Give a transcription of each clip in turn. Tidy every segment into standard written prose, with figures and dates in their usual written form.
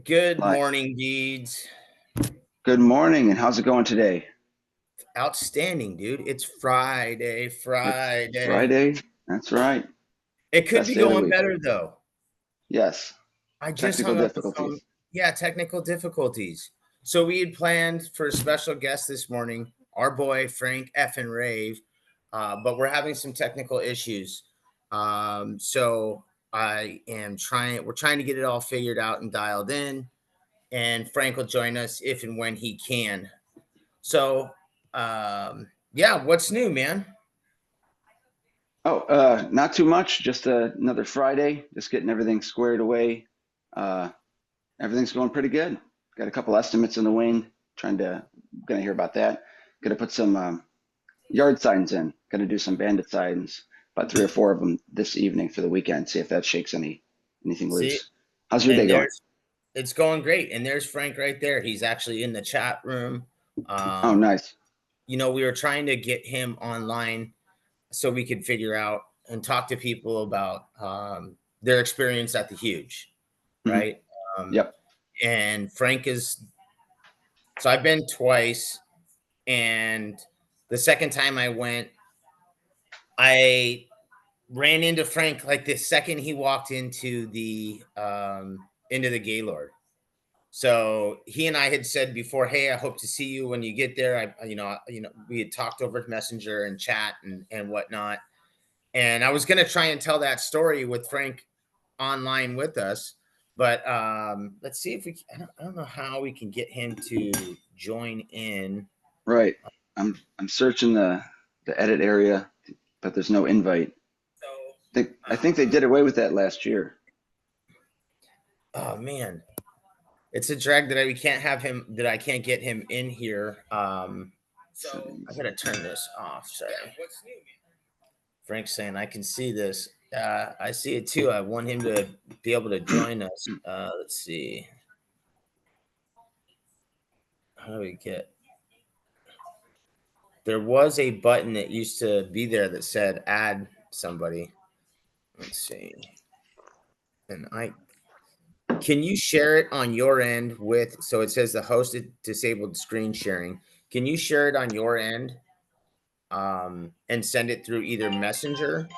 Good Hi. morning, Deeds. Good morning, and how's it going today? Outstanding, dude. It's Friday, It's Friday. Friday. That's right. It could Best be day of the going week. better, though. Yes. I just Technical hung up the phone. difficulties. Yeah, technical difficulties. So we had planned for a special guest this morning, our boy, Frank Rave, but we're having some technical issues. So we're trying to get it all figured out and dialed in, and Frank will join us if and when he can. So, yeah, what's new, man? Oh, not too much. Just another Friday. Just getting everything squared away. Uh, Everything's going pretty good. Got a couple estimates in the wind. Gonna hear about that. Gonna put some yard signs in. Gonna do some bandit signs. About three or four of them this evening for the weekend. See if that shakes anything See, loose. How's your day and going? it's going great. And there's Frank right there. He's actually in the chat room. Oh, Um, nice. we were trying to get him online so we could figure out and talk to people about their experience at the huge, Hmm. right? Um, Yep. and Frank is so I've been twice, and the second time I went, I ran into Frank like the second he walked into the Gaylord. So he and I had said before, "Hey, I hope to see you when you get there." We had talked over Messenger and chat and whatnot, and I was gonna try and tell that story with Frank online with us, but let's see if we. I don't know how we can get him to join in. Right. I'm searching the edit area, but there's no invite. So, I think they did away with that last year. oh man, it's a drag that we can't have him. That I can't get him in here. So I Settings. gotta turn this off. Sorry. Frank's saying I can see this. I see it too. I want him to be able to join us. Let's see. How do we get? There was a button that used to be there that said add somebody. Let's see. And I can you share it on your end with so it says the hosted disabled screen sharing. Can you share it on your end and send it through either Messenger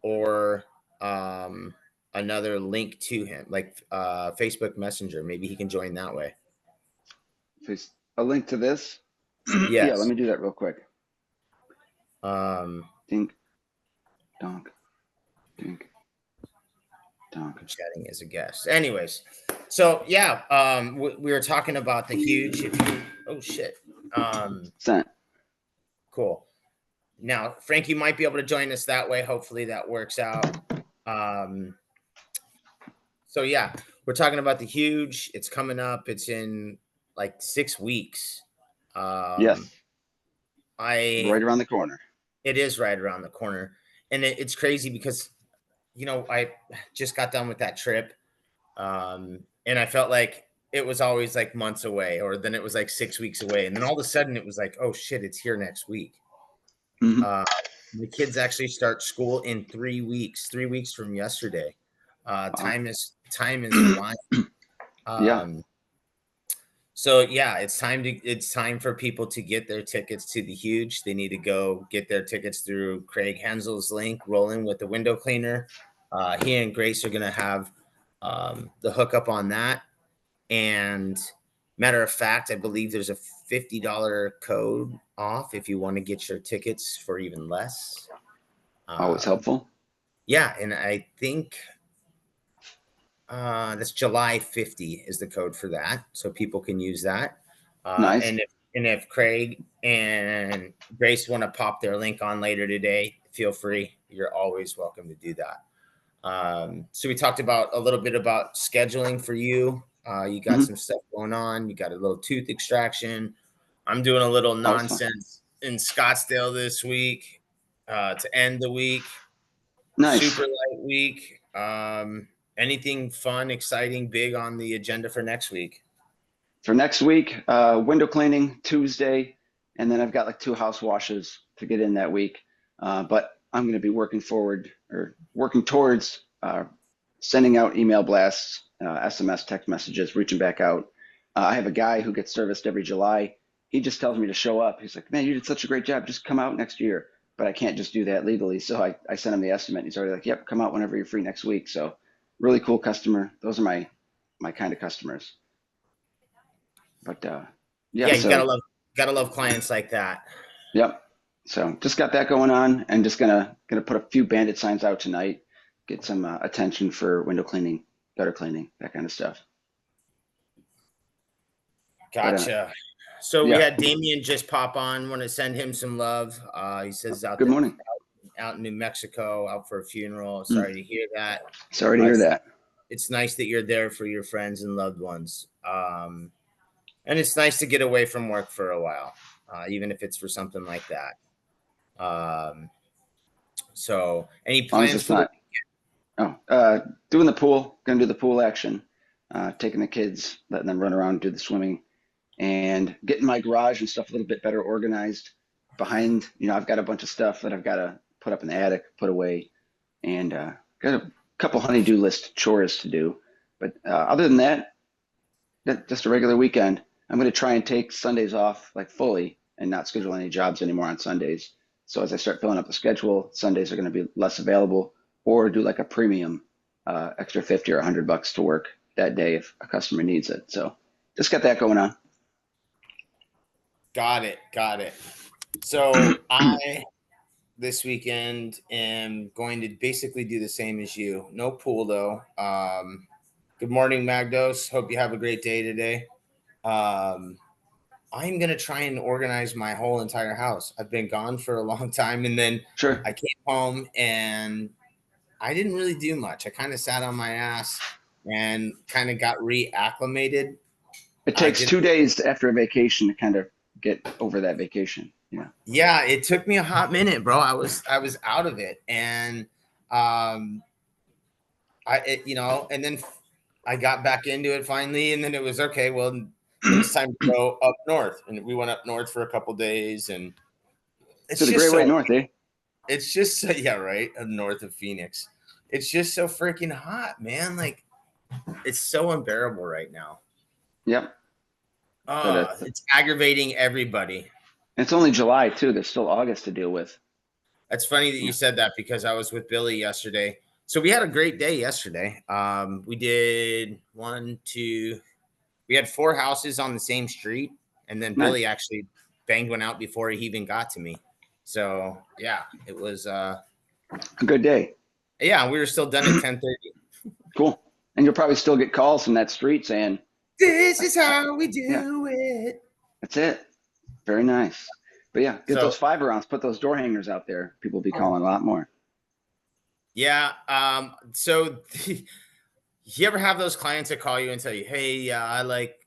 or um, another link to him, like Facebook Messenger? Maybe he can join that way. Please, a link to this. Yeah, let Yes. me do that real quick. Um, Dink, donk, dink, donk. I'm chatting as a guest. Anyways, so yeah, we were talking about the huge. Oh shit. Sent. Cool. Now, Frank, you might be able to join us that way. Hopefully, that works out. Um, so yeah, we're talking about the huge. It's coming up. It's in like 6 weeks. Um, Yes, I right around the corner. It is right around the corner, and it's crazy because I just got done with that trip, and I felt like it was always like months away, or then it was like 6 weeks away, and then all of a sudden it was like, oh shit, it's here next week. Hmm. Uh, the kids actually start school in 3 weeks. 3 weeks from yesterday. Wow. Time is flying. Yeah. Um, so yeah, it's time for people to get their tickets to the huge. They need to go get their tickets through Craig Hensel's link, rolling with the window cleaner. He and Grace are gonna have the hookup on that. And matter of fact, I believe there's a $50 code off if you want to get your tickets for even less. Always Um, helpful. yeah, and I think that's July 50 is the code for that, so people can use that. Nice. And if Craig and Grace want to pop their link on later today, feel free. You're always welcome to do that. So we talked about a little bit about scheduling for you. You got Hmm. some stuff going on. You got a little tooth extraction. I'm doing a little Always fun. nonsense in Scottsdale this week to end the week. Nice. Super light week. Anything fun, exciting, big on the agenda for next week? For next week, window cleaning Tuesday, and then I've got like two house washes to get in that week. But I'm going to be working towards sending out email blasts SMS, text messages, reaching back out. I have a guy who gets serviced every July. He just tells me to show up. He's like, man, you did such a great job. Just come out next year. But I can't just do that legally. So I sent him the estimate. He's already like, yep, come out whenever you're free next week. So really cool customer. Those are my kind of customers. But yeah, Yeah, you so gotta love clients like that. yep. So just got that going on, and just gonna put a few bandit signs out tonight, get some attention for window cleaning, gutter cleaning, that kind of stuff. But Gotcha. So we yeah, had Damien just pop on. Want to send him some love. He says good morning. out in New Mexico, out for a funeral. Mm, Sorry to hear that. sorry to hear that. It's nice that you're there for your friends and loved ones. And it's nice to get away from work for a while, even if it's for something like that. So any As long as plans it's for the not. Doing the pool. Gonna do the pool action. Taking the kids, letting them run around, do the swimming, and getting my garage and stuff a little bit better organized. Behind, I've got a bunch of stuff that I've got to put up in the attic, put away, and got a couple honey-do list chores to do. But other than that, just a regular weekend. I'm going to try and take Sundays off like fully and not schedule any jobs anymore on Sundays. So as I start filling up the schedule, Sundays are going to be less available, or do like a premium, extra 50 or $100 to work that day if a customer needs it. So just got that going on. Got it. So I this weekend am going to basically do the same as you. No pool though. Good morning, Magdos. Hope you have a great day today. I'm going to try and organize my whole entire house. I've been gone for a long time, and then Sure. I came home and I didn't really do much. I kind of sat on my ass and kind of got reacclimated. It I takes did 2 days after a vacation to kind of get over that vacation. Yeah. Yeah, it took me a hot minute, bro. I was out of it, and and then I got back into it finally, and then it was okay. Well, then it's time to go up north, and we went up north for a couple days, and it's To the just Great White so North, eh? it's just so, yeah, right, north of Phoenix. It's just so freaking hot, man. Like it's so unbearable right now. Yep. But It's aggravating everybody. it's only July too. There's still August to deal with. That's funny that you Yeah. said that because I was with Billy yesterday. So we had a great day yesterday. We did we had 4 houses on the same street, and then Nice. Billy actually banged one out before he even got to me. So yeah, it was A good day. yeah, we were still done at 10:30. Cool. And you'll probably still get calls from that street saying, This is how we yeah, do it. that's it. Very nice. But yeah, get So those 5-rounds, put those door hangers out there. People will be calling a lot more. yeah, so you ever have those clients that call you and tell you, "Hey, yeah,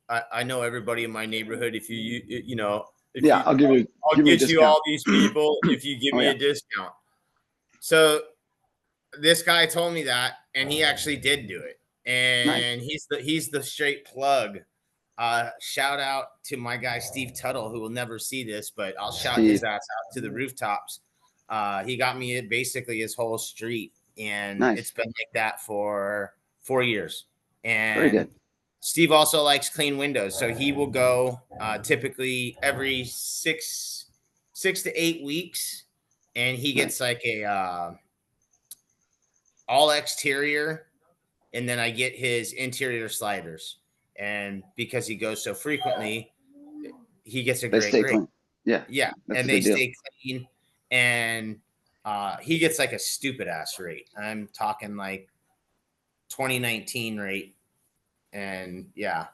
I know everybody in my neighborhood. If you know, if Yeah, you I'll give me a get you discount. all these people if you give Oh me yeah. a discount." So this guy told me that, and he actually did do it, Nice. and he's the straight plug. Shout out to my guy Steve Tuttle, who will never see this, but I'll shout his Steve. ass out to the rooftops. He got me basically his whole street, and Nice. it's been like that for 4 years. Very And good. Steve also likes clean windows, so he will go typically every 6 to 8 weeks, and he Nice. gets like a all exterior, and then I get his interior sliders. And because he goes so frequently, he gets a They great stay rate. clean. Yeah, Yeah, that's and a they good deal. stay clean, and he gets like a stupid ass rate. I'm talking like 2019 rate, and yeah,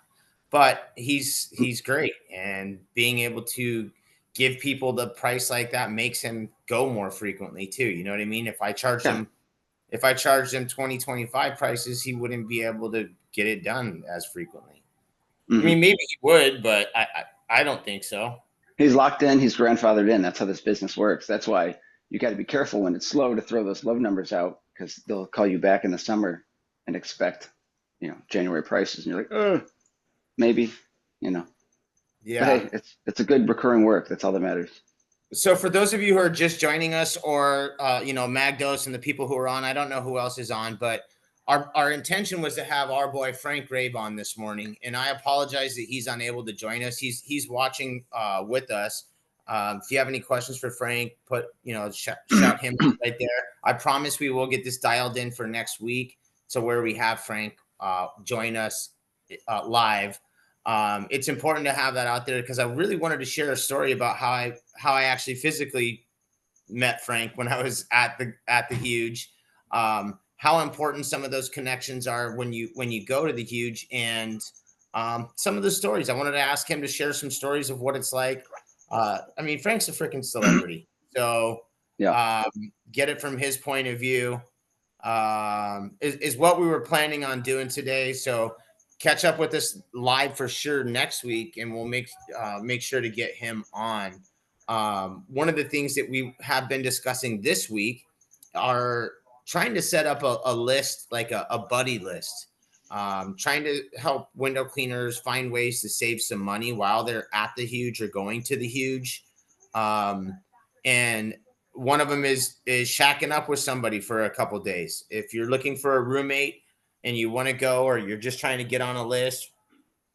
but he's great, and being able to give people the price like that makes him go more frequently too. You know what I mean? Yeah. If I charged him 2025 prices, he wouldn't be able to get it done as frequently. I Hmm. mean, maybe he would, but I don't think so. He's locked in. He's grandfathered in. That's how this business works. That's why you got to be careful when it's slow to throw those low numbers out, because they'll call you back in the summer and expect, January prices, and you're like, oh, maybe, you know. But Yeah. hey, it's a good recurring work. That's all that matters. So for those of you who are just joining us, or Magdos and the people who are on, I don't know who else is on, but our intention was to have our boy Frank Rave on this morning, and I apologize that he's unable to join us. He's watching with us. If you have any questions for Frank, shout him out right there. I promise we will get this dialed in for next week, to where we have Frank join us live. It's important to have that out there, because I really wanted to share a story about how I actually physically met Frank when I was at the huge. How important some of those connections are when you go to the huge, and some of the stories. I wanted to ask him to share some stories of what it's like. I mean, Frank's a freaking celebrity, so Yeah. get it from his point of view. Is what we were planning on doing today. So catch up with us live for sure next week, and we'll make sure to get him on. One of the things that we have been discussing this week are trying to set up a list, like a buddy list, trying to help window cleaners find ways to save some money while they're at the huge or going to the huge. And one of them is shacking up with somebody for a couple days. If you're looking for a roommate and you want to go, or you're just trying to get on a list,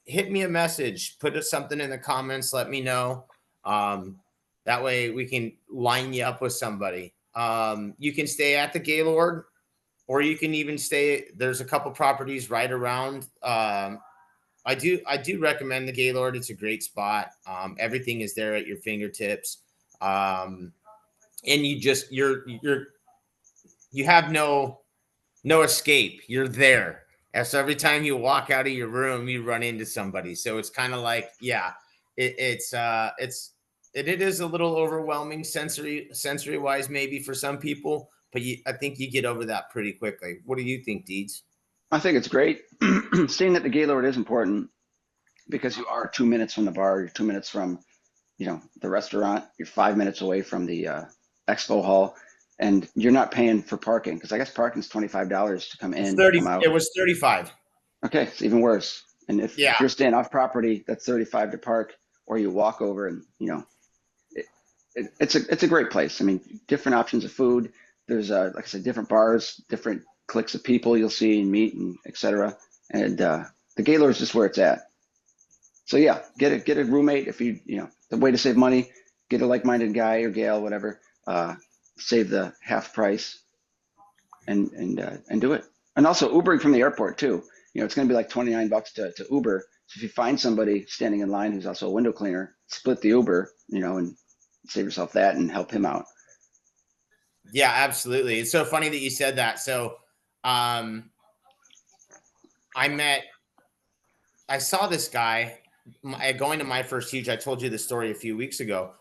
hit me a message, put something in the comments, let me know. That way we can line you up with somebody. You can stay at the Gaylord, or you can even stay. There's a couple properties right around. I do recommend the Gaylord. It's a great spot. Everything is there at your fingertips. And you have no escape. You're there. And so every time you walk out of your room, you run into somebody. So it's kind of like, yeah, it is a little overwhelming sensory wise, maybe for some people, but I think you get over that pretty quickly. What do you think, Deeds? I think it's great. Seeing that the Gaylord is important, because you are 2 minutes from the bar, you're 2 minutes from, the restaurant, you're 5 minutes away from the expo hall, and you're not paying for parking, because I guess parking's $25 to come It's in, 30. come out. It was 35. Okay, it's even worse. And if Yeah. you're staying off property, that's 35 to park, or you walk over, and it's a great place. I mean, different options of food. There's like I said, different bars, different cliques of people you'll see and meet, and etc. And the Gaylord is just where it's at. So yeah, get a roommate if the way to save money, get a like-minded guy or gal, whatever. Save the half price and do it. And also Ubering from the airport too. It's going to be like $29 to Uber. So if you find somebody standing in line who's also a window cleaner, split the Uber, and save yourself that and help him out. Yeah, absolutely. It's so funny that you said that. So, I saw this guy going to my first huge. I told you the story a few weeks ago.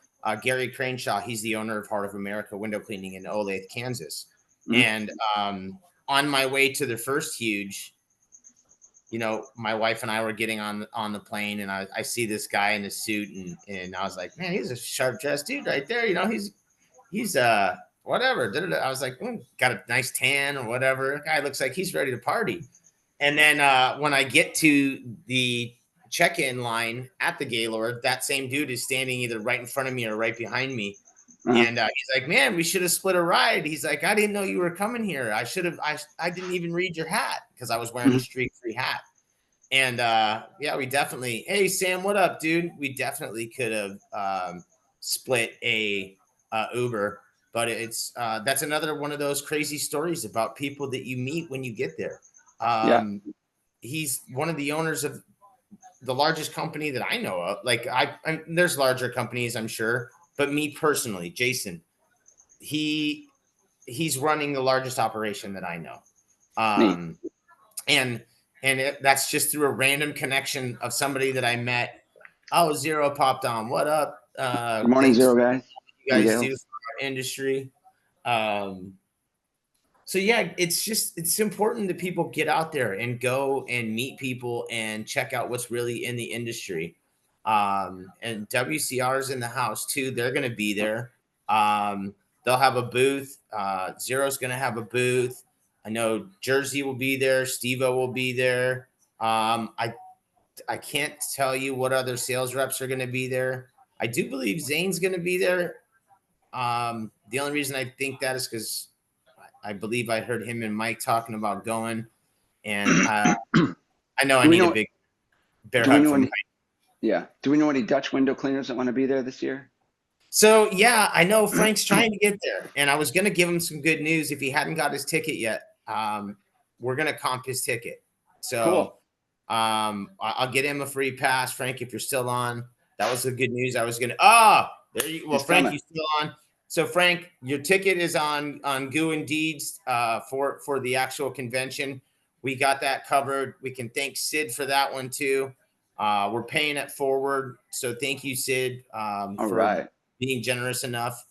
Gary Craneshaw, he's the owner of Heart of America Window Cleaning in Olathe, Kansas. Mm-hmm. And on my way to the first huge, my wife and I were getting on the plane, and I see this guy in a suit, and I was like, man, he's a sharp dressed dude right there. He's whatever. I was like, got a nice tan or whatever. Guy looks like he's ready to party. And then when I get to the check-in line at the Gaylord, that same dude is standing either right in front of me or right behind me. Uh-huh. And he's like, man, we should have split a ride. He's like, I didn't know you were coming here. I didn't even read your hat, because I was wearing a streak-free hat. And yeah, we definitely, hey, Sam, what up, dude? We definitely could have split a Uber. But it's that's another one of those crazy stories about people that you meet when you get there. Yeah. He's one of the owners of the largest company that I know of. Like there's larger companies, I'm sure, but me personally, Jason, he's running the largest operation that I know. And that's just through a random connection of somebody that I met. Oh, Zero popped on. What up? Good morning, Zero guys. You guys do for our industry. So yeah, it's important that people get out there and go and meet people and check out what's really in the industry. And WCR's in the house too. They're going to be there. They'll have a booth. Zero's going to have a booth. I know Jersey will be there. Steve-O will be there. I can't tell you what other sales reps are going to be there. I do believe Zane's going to be there. The only reason I think that is because I believe I heard him and Mike talking about going. And I know I Do we need a know? big bear Do we hug know from any? Yeah. Do we know any Dutch window cleaners that want to be there this year? So yeah, I know Frank's trying to get there, and I was gonna give him some good news if he hadn't got his ticket yet. We're gonna comp his ticket, so Cool. I'll get him a free pass. Frank, if you're still on, that was the good news. I was gonna. Ah, there you. Well, He's Frank, coming. you still on? So Frank, your ticket is on Goo and Deeds for the actual convention. We got that covered. We can thank Sid for that one too. We're paying it forward, so thank you, Sid, All for right. being generous enough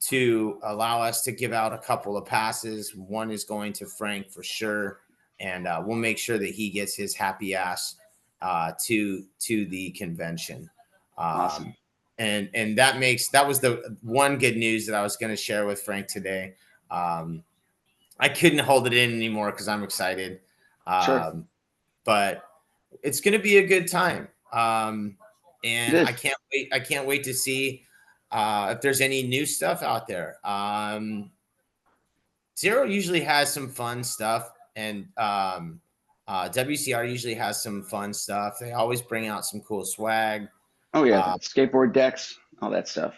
to allow us to give out a couple of passes. One is going to Frank for sure, and we'll make sure that he gets his happy ass to the convention. Awesome. And that was the one good news that I was going to share with Frank today. I couldn't hold it in anymore because I'm excited. Sure. But it's going to be a good time. It And I is. can't wait. I can't wait to see if there's any new stuff out there. Zero usually has some fun stuff, and WCR usually has some fun stuff. They always bring out some cool swag. Oh yeah, the Uh, skateboard decks, all that stuff.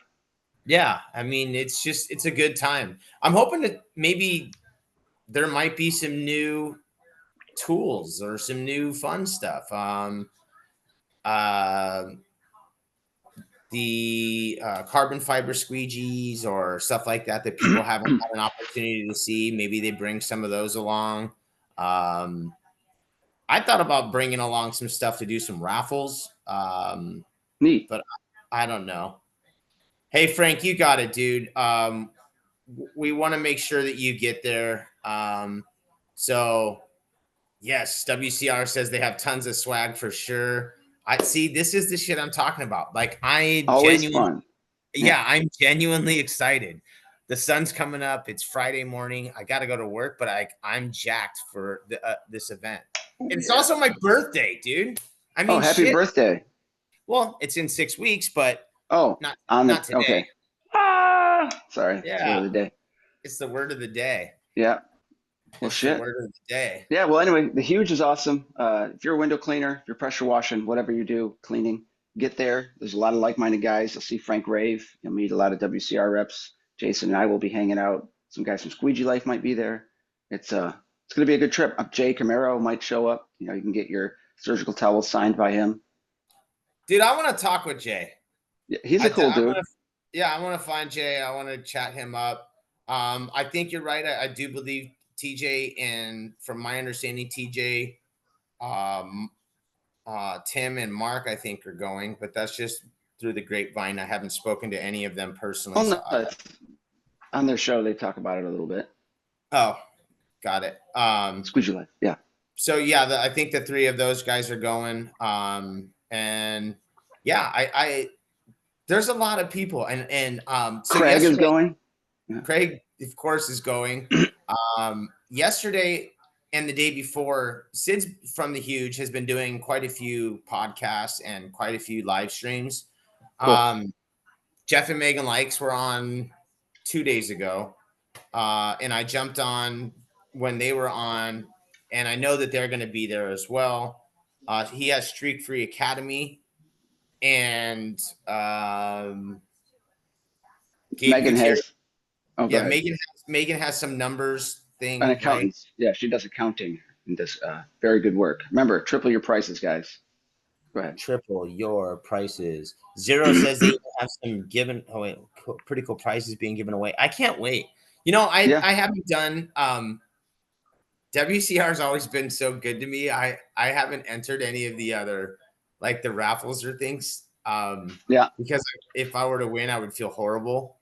yeah, I mean, it's a good time. I'm hoping that maybe there might be some new tools or some new fun stuff. Uh, the carbon fiber squeegees or stuff like that that people haven't had an opportunity to see. Maybe they bring some of those along. Um, I thought about bringing along some stuff to do some raffles, Neat. but I don't know. Hey, Frank, you got it, dude. We want to make sure that you get there. So yes, WCR says they have tons of swag for sure. I see. This is the shit I'm talking about. Like I Always genuinely, fun. Yeah. yeah, I'm genuinely excited. The sun's coming up. It's Friday morning. I got to go to work, but I'm jacked for this event. Oh It's yeah. also my birthday, dude. I Oh, mean, happy shit. birthday. Well, it's in 6 weeks, but Oh, not on the not today. okay. Ah, sorry. It's word Yeah, of the day. it's the word of the day. Yeah. Well, It's the shit. word of the day. Yeah. Well, anyway, the huge is awesome. If you're a window cleaner, if you're pressure washing, whatever you do, cleaning, get there. There's a lot of like-minded guys. You'll see Frank Rave. You'll meet a lot of WCR reps. Jason and I will be hanging out. Some guys from Squeegee Life might be there. It's going to be a good trip. Jay Camaro might show up. You know, you can get your surgical towels signed by him. Dude, I want to talk with Jay. Yeah, he's a cool I want dude. to, yeah, I want to find Jay. I want to chat him up. I think you're right. I do believe TJ, and from my understanding, TJ, um, Tim, and Mark, I think are going, but that's just through the grapevine. I haven't spoken to any of them personally, Oh so no, it's on their show. They talk about it a little bit. oh, got it. Squeegee Life. Yeah. So yeah, I think the three of those guys are going. And yeah, I there's a lot of people, and so Craig is yesterday going. Yeah. Craig, of course, is going. Yesterday and the day before, Sid's from the Huge has been doing quite a few podcasts and quite a few live streams. Cool. Jeff and Megan Likes were on 2 days ago, and I jumped on when they were on, and I know that they're going to be there as well. He has Streak Free Academy, and Gabe Megan Gutierrez. has. Oh, go Yeah, ahead. Megan has some numbers An thing, right? accountant. Yeah, she does accounting and does very good work. Remember, triple your prices, guys. Go ahead. Triple your prices. Zero says they have some given. Oh wait, pretty cool prizes being given away. I can't wait. You know, Yeah. I haven't done. WCR has always been so good to me. I haven't entered any of the other like the raffles or things. Yeah. Because if I were to win, I would feel horrible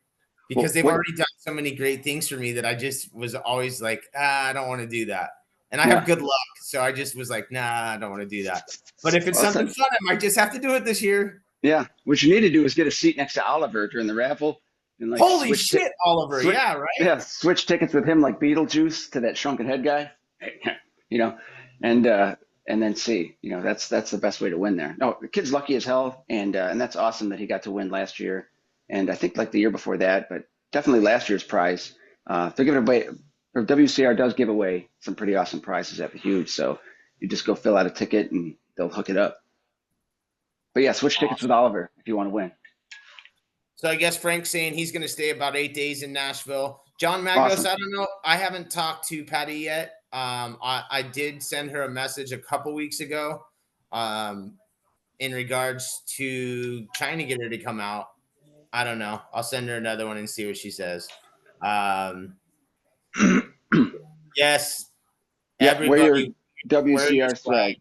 because Well, they've what? already done so many great things for me that I just was always like, I don't want to do that. And I have Yeah. good luck, so I just was like, nah, I don't want to do that. But if it's Well, something fun, I might just have to do it this year. yeah. What you need to do is get a seat next to Oliver during the raffle and like Holy shit, Oliver! switch, Yeah, right. yeah, switch tickets with him like Beetlejuice to that shrunken head guy. You know, and then see. You know, that's the best way to win there. No, the kid's lucky as hell, and that's awesome that he got to win last year, and I think like the year before that, but definitely last year's prize. They're giving away or WCR does give away some pretty awesome prizes at the huge. So you just go fill out a ticket and they'll hook it up. But yeah, switch tickets with Awesome. Oliver if you want to win. So I guess Frank's saying he's going to stay about 8 days in Nashville. John Magnos, Awesome. I don't know. I haven't talked to Patty yet. I did send her a message a couple weeks ago um, in regards to trying to get her to come out. I don't know. I'll send her another one and see what she says. Um, yes, Yep, wear your everybody, wear your WCR swag. swag.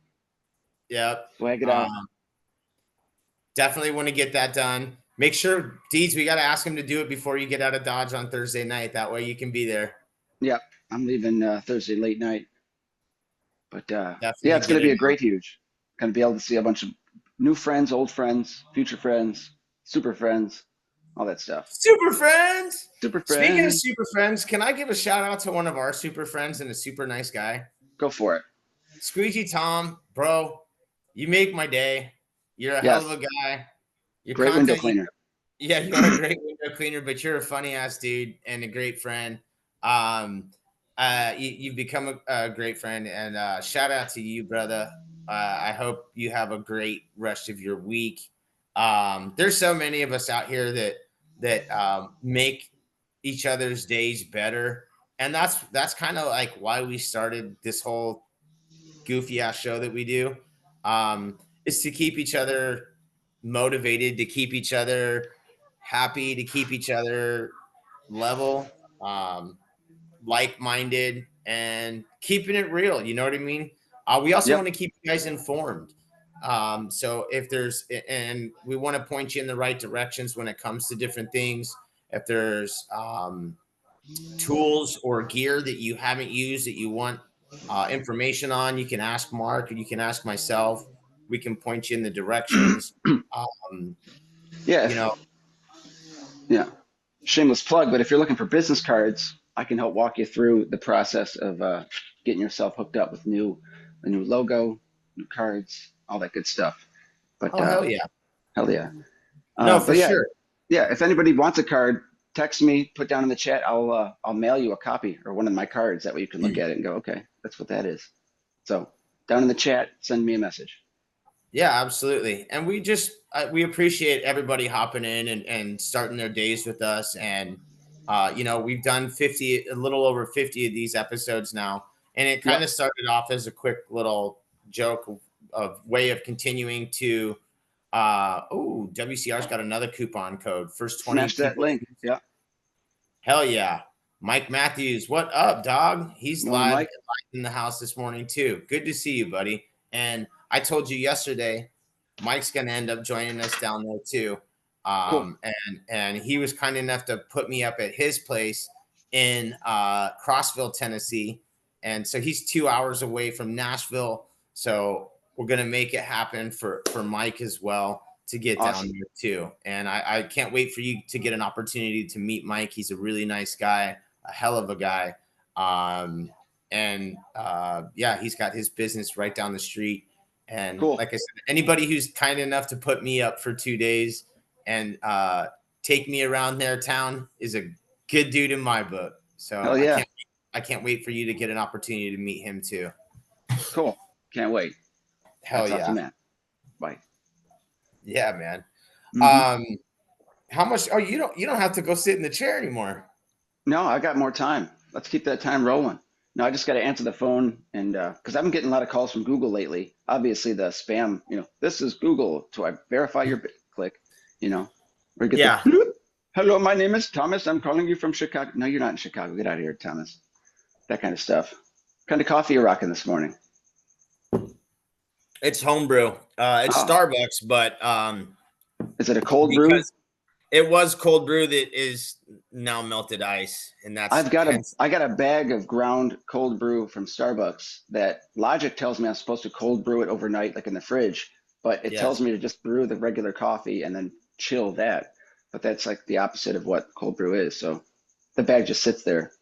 Yep. Swag it out. Um, Definitely want to get that done. Make sure, Deeds, we got to ask him to do it before you get out of Dodge on Thursday night. That way you can be there. Yep, I'm leaving Thursday late night. But yeah, Definitely it's going get to be it a done. great huge. Going to be able to see a bunch of new friends, old friends, future friends, super friends, all that stuff. Super friends. Super Speaking of friends, super friends, can I give a shout out to one of our super friends and a super nice guy? go for it. Squeegee Tom, bro, you make my day. You're a hell of Yes, a guy. Your great window content, cleaner. yeah, you are a great window cleaner, but you're a funny ass dude and a great friend. You've become a great friend, and shout out to you, brother. I hope you have a great rest of your week. There's so many of us out here that make each other's days better, and that's kind of like why we started this whole goofy ass show that we do. Is to keep each other motivated, to keep each other happy, to keep each other level, like-minded, and keeping it real. You know what I mean? We also Yep. want to keep you guys informed. So if there's, and we want to point you in the right directions when it comes to different things. If there's tools or gear that you haven't used that you want information on, you can ask Mark or you can ask myself. We can point you in the directions. Um, Yeah, you know, yeah. Shameless plug, but if you're looking for business cards, I can help walk you through the process of getting yourself hooked up with a new logo, new cards, all that good stuff. But oh hell yeah, hell yeah. no, But for yeah, sure. yeah. If anybody wants a card, text me, put down in the chat. I'll mail you a copy or one of my cards. That way you can look at it and go, okay, that's what that is. So down in the chat, send me a message. Yeah, absolutely. And we just we appreciate everybody hopping in and starting their days with us. And we've done 50, a little over 50 of these episodes now. And it kind Yep. of started off as a quick little joke of way of continuing to WCR's got another coupon code. First 20 Smash that people. link. Yeah. Hell yeah. Mike Matthews, what up, dog? He's Morning, live Mike. in the house this morning too. Good to see you, buddy. And I told you yesterday, Mike's going to end up joining us down there too. Cool. And he was kind enough to put me up at his place in Crossville, Tennessee. And so he's 2 hours away from Nashville. So we're going to make it happen for Mike as well to get down Awesome. there too. And I can't wait for you to get an opportunity to meet Mike. He's a really nice guy, a hell of a guy. Yeah, he's got his business right down the street. And Cool. like I said, anybody who's kind enough to put me up for 2 days and take me around their town is a good dude in my book. So Hell yeah. I can't wait for you to get an opportunity to meet him too. Cool. Can't wait. Hell Hats off to yeah. Matt. Bye. Yeah, man. Mm-hmm. How much? Oh, you don't have to go sit in the chair anymore. No, I got more time. Let's keep that time rolling. No, I just got to answer the phone and because I've been getting a lot of calls from Google lately. Obviously, the spam, this is Google. Do I verify your click? Or get Yeah. the hello, my name is Thomas. I'm calling you from Chicago. No, you're not in Chicago. Get out of here, Thomas. That kind of stuff. What kind of coffee you rocking this morning? It's homebrew. It's Oh, Starbucks, but is it a cold brew? because it was cold brew that is now melted ice, and that's hence. I got a bag of ground cold brew from Starbucks that logic tells me I'm supposed to cold brew it overnight, like in the fridge, but it tells Yes. me to just brew the regular coffee and then chill that. But that's like the opposite of what cold brew is. So the bag just sits there.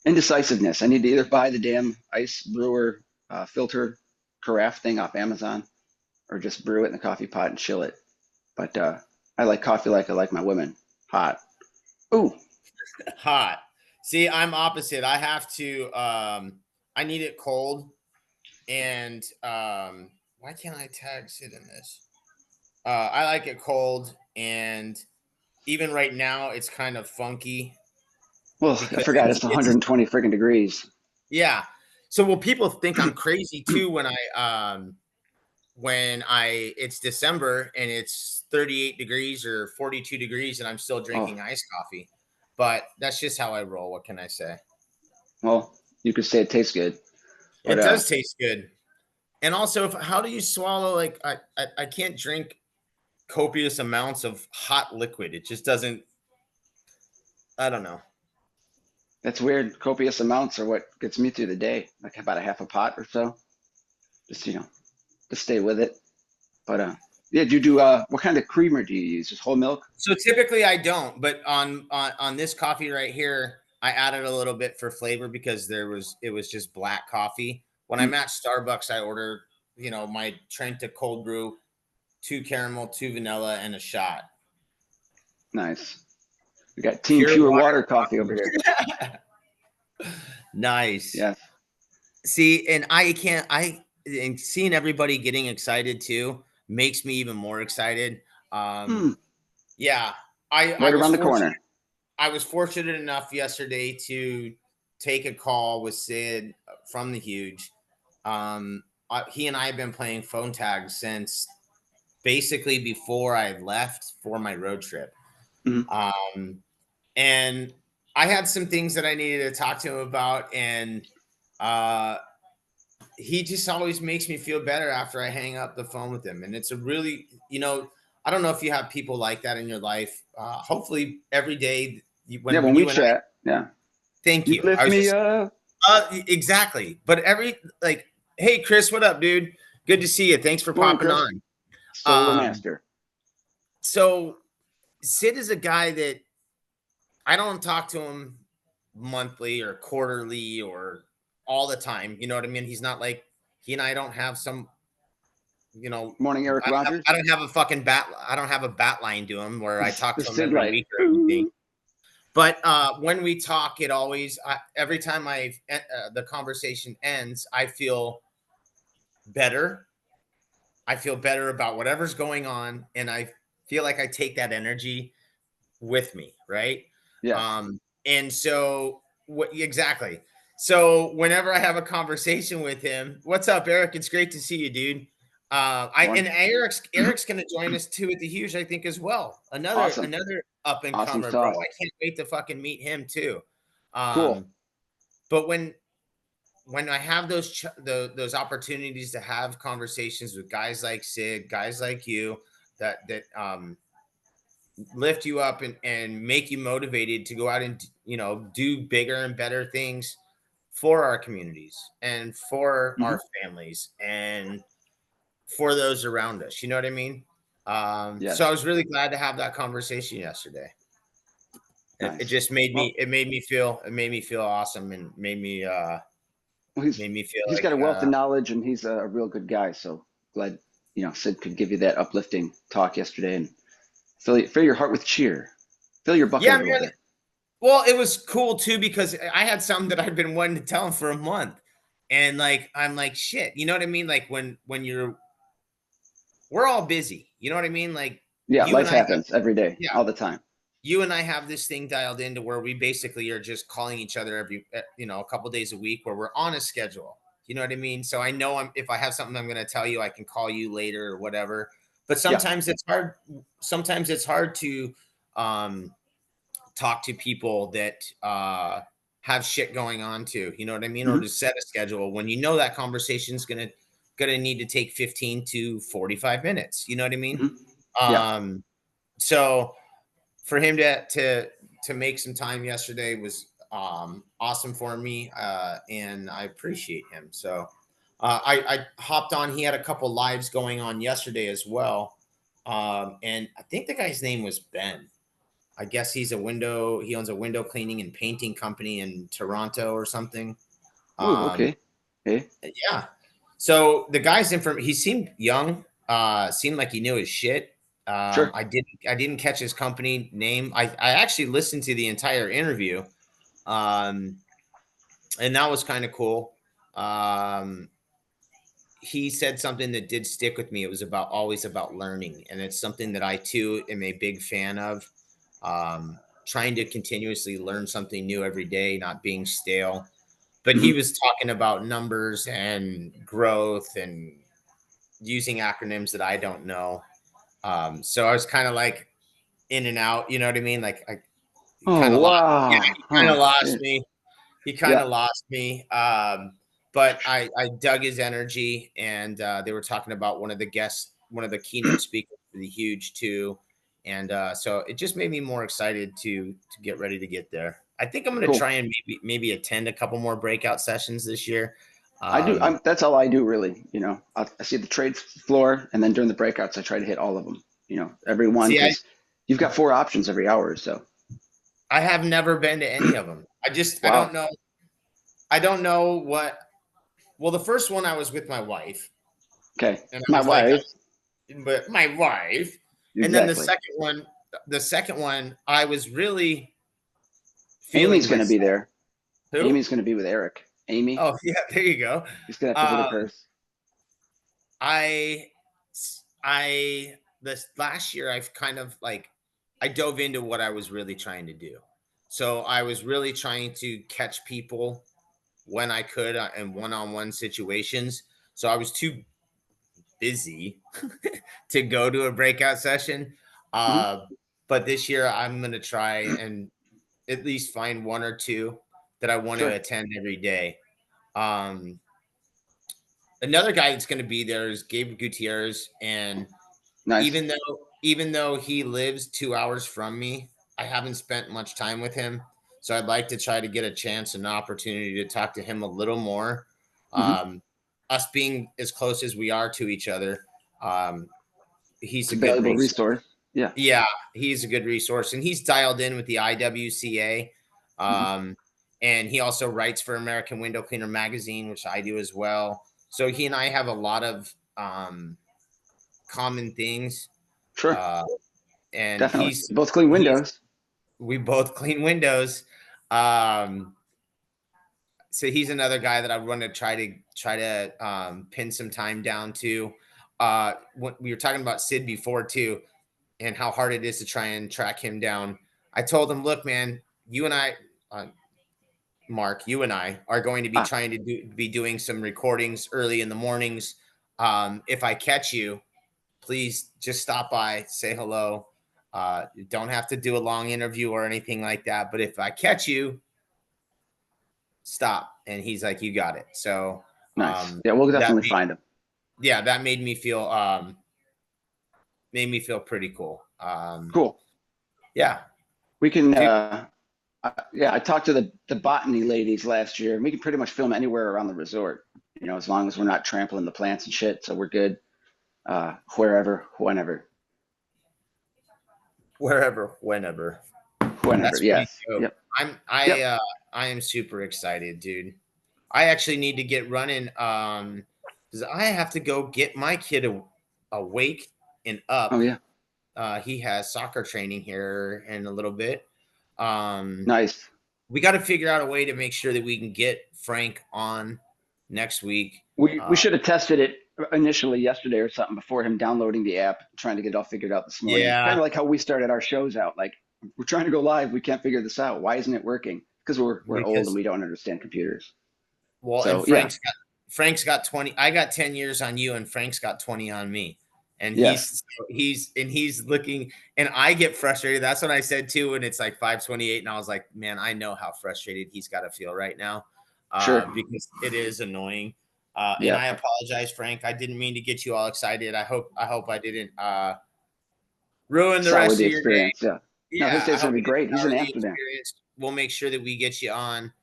Indecisiveness. I need to either buy the damn ice brewer filter carafe thing off Amazon or just brew it in the coffee pot and chill it. But I like coffee like I like my women, hot. Ooh, Hot. See, I'm opposite. I have to I need it cold and why can't I tag Sid in this? I like it cold and even right now it's kind of funky Well, I because forgot it's it's 120 freaking degrees. yeah. So will people think I'm crazy too when I it's December and it's 38 degrees or 42 degrees and I'm still Oh, drinking iced coffee. But that's just how I roll. What can I say? well, you could say it tastes good, but It does taste good. And also, how do you swallow? Like, I can't drink copious amounts of hot liquid. It just doesn't. I don't know. that's weird. Copious amounts are what gets me through the day, like about a half a pot or so, just to stay with it. But yeah, do you do what kind of creamer do you use? Just whole milk? So typically I don't, but on this coffee right here, I added a little bit for flavor because it was just black coffee. When I'm Mm, at Starbucks, I order my Trenta cold brew, two caramel, two vanilla, and a shot. nice. We got Team Pure Pure water Water coffee over here. coffee. Nice. Yes. See, and I can't I and seeing everybody getting excited too makes me even more excited. Hmm. Yeah, I Right was around the fortunate. corner. I was fortunate enough yesterday to take a call with Sid from the Huge. He and I have been playing phone tag since basically before I left for my road trip. Mhm. Um, and I had some things that I needed to talk to him about, and uh, he just always makes me feel better after I hang up the phone with him. And it's a really, I don't know if you have people like that in your life. Hopefully, every day Yeah, when when we you and I, chat, yeah. thank You you. I lift was me just up. exactly, but hey Chris, what up, dude? Good to see you. Thanks for Morning, popping Chris. on. Solar Um, Master. so Sid is a guy that I don't talk to him monthly or quarterly or all the time. You know what I mean? He's not like he and I don't have some you know, Morning, Eric Rogers. I don't have a fucking bat. I don't have a bat line to him where I talk The to him Sid every light. week or anything. But when we talk, it always every time the conversation ends, I feel better. I feel better about whatever's going on, and I feel like I take that energy with me, right? Yes. And so what exactly? So whenever I have a conversation with him, what's up, Eric? It's great to see you, dude. I Morning. and Eric's going to join us too at the Huge, I think, as well. Awesome. Another up and Awesome comer, bro. stuff. I can't wait to fucking meet him too. Cool. But when I have those opportunities to have conversations with guys like Sid, guys like you, that lift you up and make you motivated to go out and do bigger and better things for our communities and for Hmm. our families and for those around us. You know what I mean? So I Yes. was really glad to have that conversation yesterday. It Nice. just made me Well, it made me feel awesome and well, made me feel he's got like a wealth of knowledge and he's a real good guy. So glad Sid could give you that uplifting talk yesterday and fill your heart with cheer. Fill your bucket yeah, a little man. bit. Well, it was cool too because I had something that I've been wanting to tell him for a month. And like I'm like shit, you know what I mean? Like when we're all busy. You know what I mean? Like Yeah, you and life I have happens every day, yeah, all the time. you and I have this thing dialed into where we basically are just calling each other a couple days a week where we're on a schedule. You know what I mean? So I know if I have something I'm going to tell you, I can call you later or whatever. But Yeah. sometimes it's hard. Sometimes it's hard to um, talk to people that have shit going on too. You know what I mean? Or Hmm. to set a schedule when you know that conversation is gonna need to take 15 to 45 minutes. You know what I mean? Hmm. Yeah. Um, so for him to make some time yesterday was awesome for me, and I appreciate him. So I hopped on. He had a couple lives going on yesterday as well, and I think the guy's name was Ben. I guess he owns a window cleaning and painting company in Toronto or something. Oh, Um, okay. Hey, yeah. So the guy's he seemed young, seemed like he knew his shit. sure. I didn't catch his company name. I actually listened to the entire interview. Um, and that was kind of cool. Um, he said something that did stick with me. It was about always about learning, and it's something that I too am a big fan of. Trying to continuously learn something new every day, not being stale. But he Hmm. was talking about numbers and growth and using acronyms that I don't know. So I was kind of like in and out, you know what I mean? Like I kind Oh, of lost. Yeah, wow. he kind of Oh, lost shit. me. He kind Yeah. of lost me. But I dug his energy, and they were talking about one of the keynote speakers for the huge too, and so it just made me more excited to get ready to get there. I think I'm going to Cool. try and maybe attend a couple more breakout sessions this year. I do. Um, That's all I do, really. I see the trade floor, and then during the breakouts, I try to hit all of them. Every one, See, because you've got 4 options every hour. So, I have never been to any of them. I don't wow. know. I don't know what. Well, the first one I was with my wife, Okay. and I My was like, wife. but my wife. And then Exactly. the second one, I was really Amy's feeling going to be myself. there. Who? Amy's going to be with Eric. Amy, Oh, yeah, there you go. he's going to have to visit Um, hers. I, this last year, I've kind of like, I dove into what I was really trying to do. So I was really trying to catch people when I could in one-on-one situations. So I was too busy to go to a breakout session. Hmm. Uh, but this year I'm going to try and at least find one or two that I want to Sure. attend every day. Um, Another guy that's going to be there is Gabe Gutierrez, and Nice. even though he lives 2 hours from me, I haven't spent much time with him. So I'd like to try to get a chance and an opportunity to talk to him a little more. Hmm. Um, Us being as close as we are to each other, um, he's It's a a good valuable resource. resource. Yeah. Yeah, he's a good resource, and he's dialed in with the IWCA. Hmm. Um, and he also writes for American Window Cleaner magazine, which I do as well. So he and I have a lot of common things. Sure. Uh, and Definitely. You both clean he's windows. we both clean windows. Um, so he's another guy that I want to try to pin some time down to. When we were talking about Sid before too, and how hard it is to try and track him down. I told him, look, man, you and I, uh, Mark, you and I are going to be Ah, trying to be doing some recordings early in the mornings. If I catch you, please just stop by, say hello. You don't have to do a long interview or anything like that. But if I catch you, stop. And he's like, you got it. So nice. Yeah, we'll that definitely made, find him. yeah, that made me feel pretty cool. Cool. Yeah. We can. Do, Yeah, I talked to the botany ladies last year, and we can pretty much film anywhere around the resort. As long as we're not trampling the plants and shit, so we're good. Wherever, whenever, Wherever, whenever. whenever. That's pretty Yes. dope. Yep. I'm Yep. I am super excited, dude. I actually need to get running because I have to go get my kid awake and Oh up. yeah. He has soccer training here in a little bit. Um Nice. we got to figure out a way to make sure that we can get Frank on next week. We should have tested it initially yesterday or something before him downloading the app, trying to get it all figured out this morning. Kind Yeah, of like how we started our shows out. Like we're trying to go live, we can't figure this out. Why isn't it working? Because we're old and because we don't understand computers. well, and So yeah, Frank's got 20. I got 10 years on you, and Frank's got 20 on me. And yes, he's looking, and I get frustrated. That's what I said too. And it's like 5:28, and I was like, man, I know how frustrated he's got to feel right now, sure, because it is annoying. And yeah. I apologize, Frank. I didn't mean to get you all excited. I hope I didn't ruin the Sour rest the of your day. experience. Yeah. No, his Yeah, I day's hope gonna be we didn't great. He's in sour the Amsterdam. experience. We'll make sure that we get you on.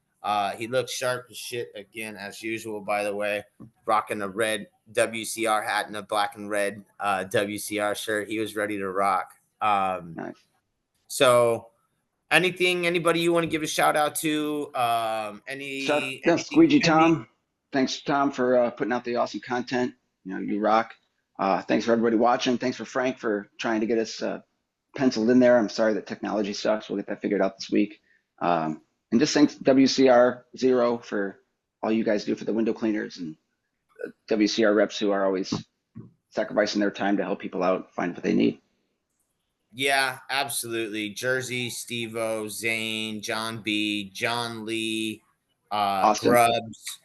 He looks sharp as shit again, as usual, by the way. Rocking a red WCR hat and a black and red WCR shirt. He was ready to rock. Nice. So anybody you want to give a shout out to? Yeah, Anything Squeegee pending? Tom. Thanks, Tom, for putting out the awesome content. You rock. Thanks for everybody watching. Thanks for Frank for trying to get us penciled in there. I'm sorry that technology sucks. We'll get that figured out this week. Um, And just thanks WCR0 for all you guys do for the window cleaners and WCR reps who are always sacrificing their time to help people out find what they need. Yeah, absolutely. Jersey, Steve-O, Zane, John B, John Lee, Austin. Grubs.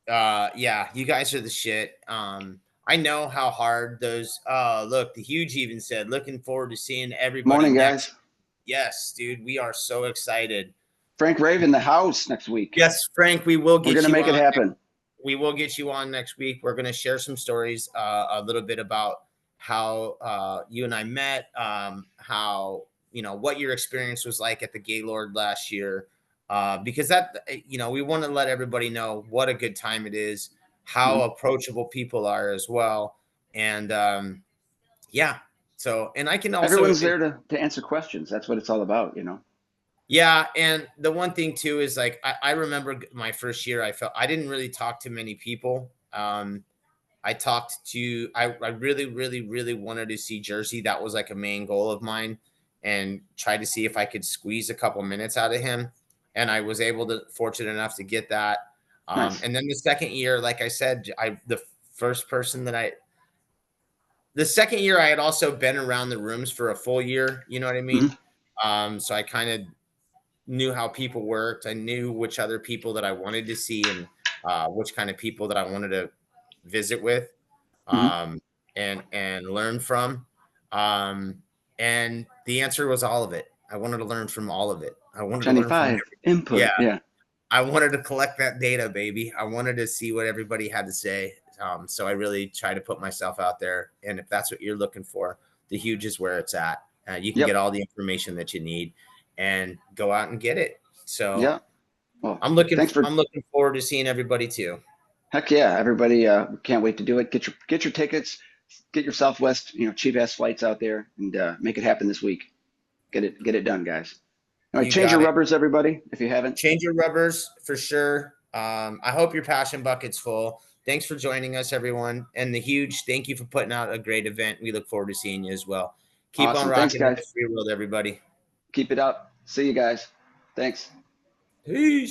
Yeah, you guys are the shit. I know how hard those look, the huge even said, looking forward to seeing everybody Morning, next. guys. Yes, dude, we are so excited. Frank Rave in the house next week. Yes, Frank, we will We're get gonna you make it on. happen. We will get you on next week. We're going to share some stories, a little bit about how you and I met, how, what your experience was like at the Gaylord last year. Because that, we want to let everybody know what a good time it is, how Mhm. approachable people are as well. And yeah, so, and I can also, Everyone's there to answer questions. That's what it's all about, yeah, and the one thing too is like I remember my first year, I felt I didn't really talk to many people. I really, really, really wanted to see Jersey. That was like a main goal of mine, and try to see if I could squeeze a couple minutes out of him. And I was fortunate enough to get that. Nice. And then the second year, like I said, the first person that the second year I had also been around the rooms for a full year. You know what I mean? Hmm. So I kind of knew how people worked. I knew which other people that I wanted to see and which kind of people that I wanted to visit with, Hmm. um, and learn from. Um, and the answer was all of it. I wanted to learn from all of it. I wanted to learn from 75 every, yeah. input. Yeah. I wanted to collect that data, baby. I wanted to see what everybody had to say. So I really try to put myself out there. And if that's what you're looking for, the huge is where it's at. You can get Yep. all the information that you need and go out and get it. So Yeah. Well, thanks I'm for looking forward to seeing everybody too. heck yeah. Everybody can't wait to do it. Get your tickets, get your Southwest, cheap ass flights out there and make it happen this week. Get it done, guys. All right, You change your got it. rubbers, everybody, if you haven't. Change your rubbers for sure. I hope your passion bucket's full. Thanks for joining us, everyone. And the huge thank you for putting out a great event. We look forward to seeing you as well. Keep on Awesome. Thanks, rocking in the guys. free world, everybody. Keep it up. See you guys. Thanks. Peace.